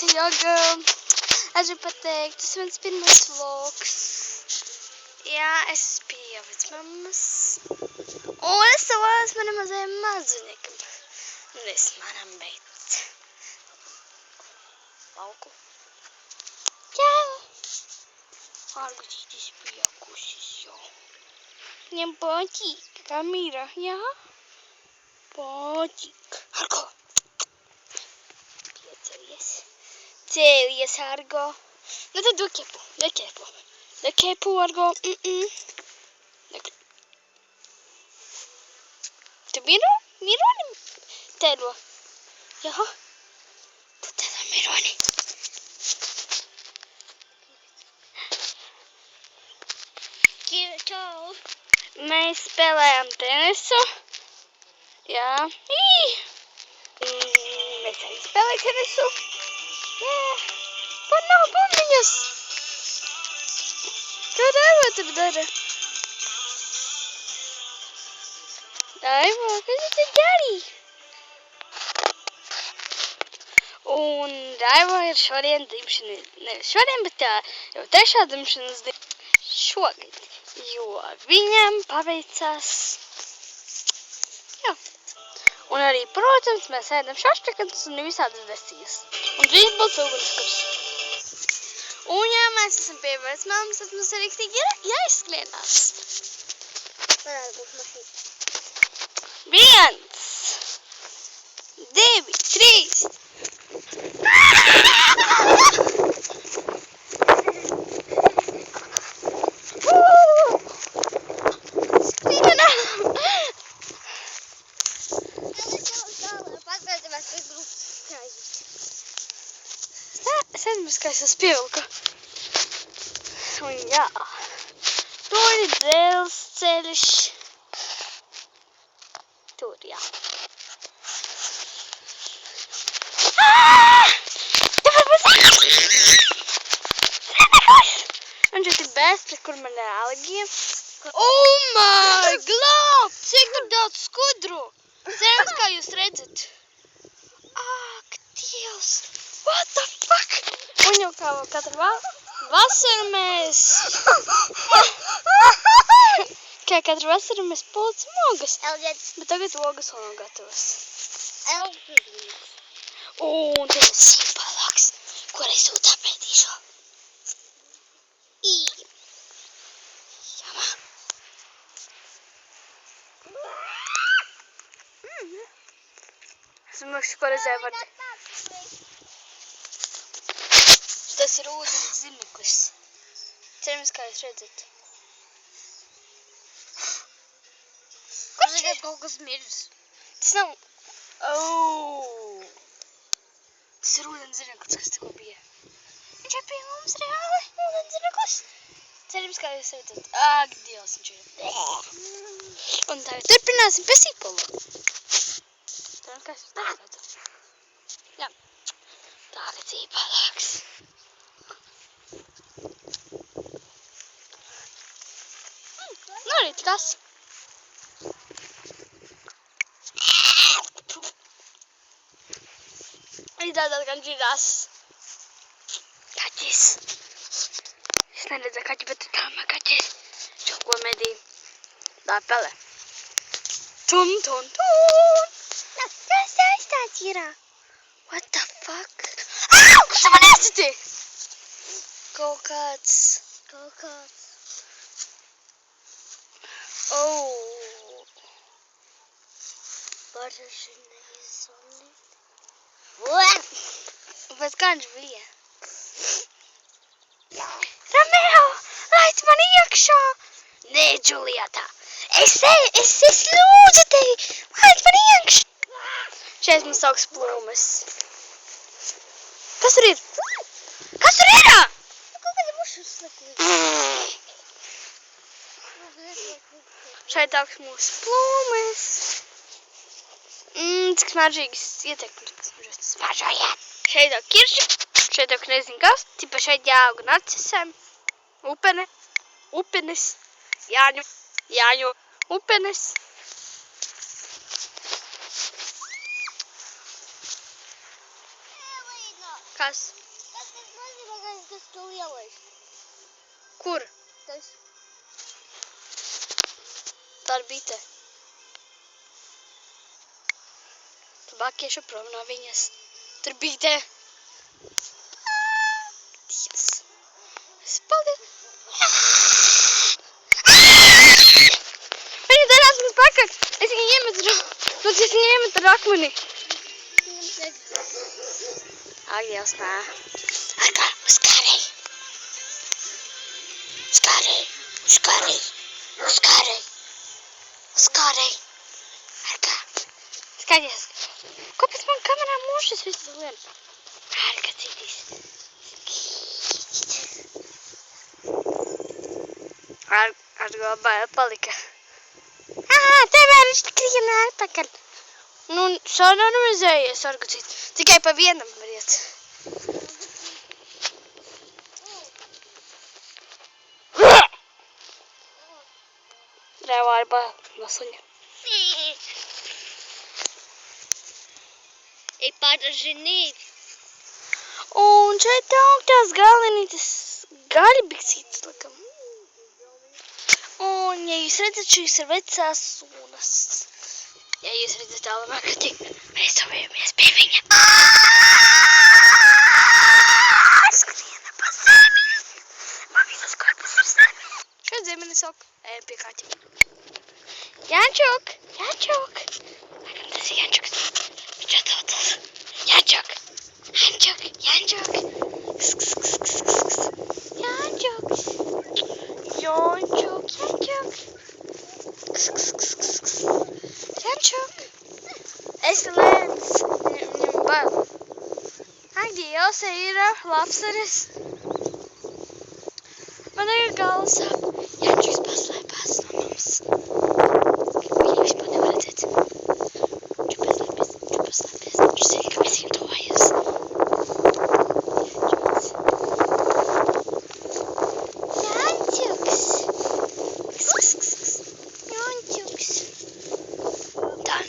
te joga. Es gribu pateikt, tas mans pirmais vlogs. Jā, es pie vecmammas. Un es savās manam mazajam mazuniekam. Un es manam beidzot. Lauku. Čau! Ārgutītis piekusis jau. Viņam patīk, Kamīra, jā? Patīk. Argo! Piecelies. Cēlies, Argo. Nu tad dokepu, Argo. Tu mironi tēlo? Jā? Tu tēlo mironi. Čau. Mēs spēlējām tenisu. Jā. Mēs arī spēlējam tenisu. Jā. Man nav bumbiņas. Ko Daiva tur dara? Daiva, kas tu dari? Un Daiva ir šodien dzimšanas, ne šodien, bet jau trešā dzimšanas diena šogad, jo viņam paveicās. Jā. Un arī, protams, mēs ēdam šašķekatus un visādas desijas. Un drīzbalts ugunskurs. Un ja mēs esam pie vecmāmas, tad mums arī tik jāizsklienās. Varētu būt mašīna. 1, 2, 3. Sedmiskais es pievilku. Un jā, tur ir dzelzceļš. Tur, jā. Un šeit ir bēstre, kur man ir alergija. Oh my god! Cik tur daudz skudru! Cerams, kā jūs redzat. Ak, Dievs! What the fuck? Un jau kā katru vasaru mēs... Kā katru vasaru mēs policam ogas. Bet tagad ogas vēl nav gatavas. Un te ir sīpalāks, kur es sūt apēdīšu. Jamā. Esmu makšu, ko redzēju vardi. Tas ir ūdens zirneklis. Cerams, kā jūs redzat. Kurš ir kaut kas mirs? Tas nav... Tas ir ūdens zirneklis, kas tikko bija. Viņš ir pie mums reāli ūdens zirneklis. Cerams, kā jūs redzat. Ak, Dievs, viņš ir. Un tagad turpināsim pie sīpala. Cerams, kā jūs redzat. Jā. Tagad sīpalāks. Nu, arī tas. Izrādās gan žirās. Kaķis. Es neredzu kaķi, bet tā man kaķis. Čoko medī. Tā pele. Tun, tun, tun. Tas tāds ir. What the fuck? Au! Kas tu man iesiti? Kaut kāds. Oh. Baržažina izolīt. Pēc kā viņš bija? Romeo, laid man iekšā! Nē, Džulieta, es lūdzu tevi, laid man iekšā! Šeit mums sauks plūmes. Kas tur ir? Kas tur ir? Kaut kāda muša slēkli. Šeit augs mūsu plūmes. Cik smaržīgas ietekmes, kas mums smaržojiet. Šeit aug kirši, šeit aug nezinu kas, tipa šeit jāaug narcisēm, upenes, jāņu, upenes. Kas? Tas mazākais, kas tu lielais. Kur? Tas. Darbīte. Tu bakiešu prom no viņas. Tur bija te. Dievs. Es paldies. Viņa darās mums pakaļ. Es viņu iemetu ar akmeni. Ak, Dievs, nā. Arka, uzkārēji. Uzkārēji. Arka. Skaties. Kāpēc man kamerā mūšas visu lien? Arka citīs. Argo bail palika. Tev ir skriena atpakaļ. Nu, sanormizējies, Argo cit. Tikai pa vienam variet. Rēvā ir bail no suņa. Ir pārdažinīt. Un šeit augtās galinītes gaļbiksītes, laikam. Un, ja jūs redzat, šīs ir vecās sunas. Ja jūs redzat tālumā, ka tik mēs savējamies pie viņa. Skriena pa zemi. Man visas korpus ir zemi. Šeit zemi nesok. Ejam pie kaķa. Jančuk. Laikam tas ir Jančuks. Viņš atcaucas. Jančuk. Jančuk. Es lēns. Viņam bail. Ak, Dievs, ir lapsaris. Man ir galva sāp. Jančuks paslēpās no mums. Viņu vispār nevar redzēt. Viņš paslēpies. Viņš zina, ka mēs viņam tuvojamies. Jančuks. Jančuks. Dan.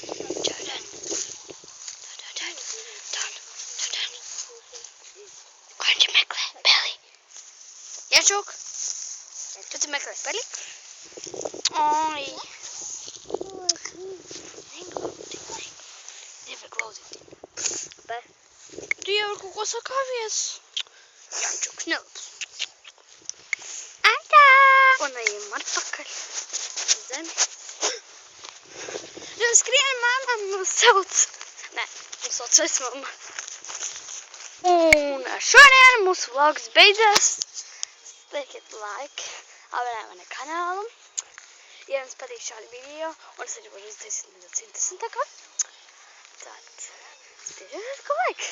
Ko viņš meklē? Beli. Jančuk. Ko tu meklē? Beli? Oi. Nevar glaudīt. Bet tu jau ir kaut ko sakāvies. Jančuks nelabs. Atā! Un ejam atpakaļ. Zemi. Nu, skrien mamma mūs sauc. Nē, mūs sauc vecmamma. Un šodien mūsu vlogs beidzās. Liekiet like, abonēt mani kanālu. Ja jums patīk šādi video, un es arī varu iztaisīt nedaudz interesantāko, tad spiežat ko like.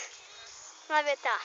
Labi, tā.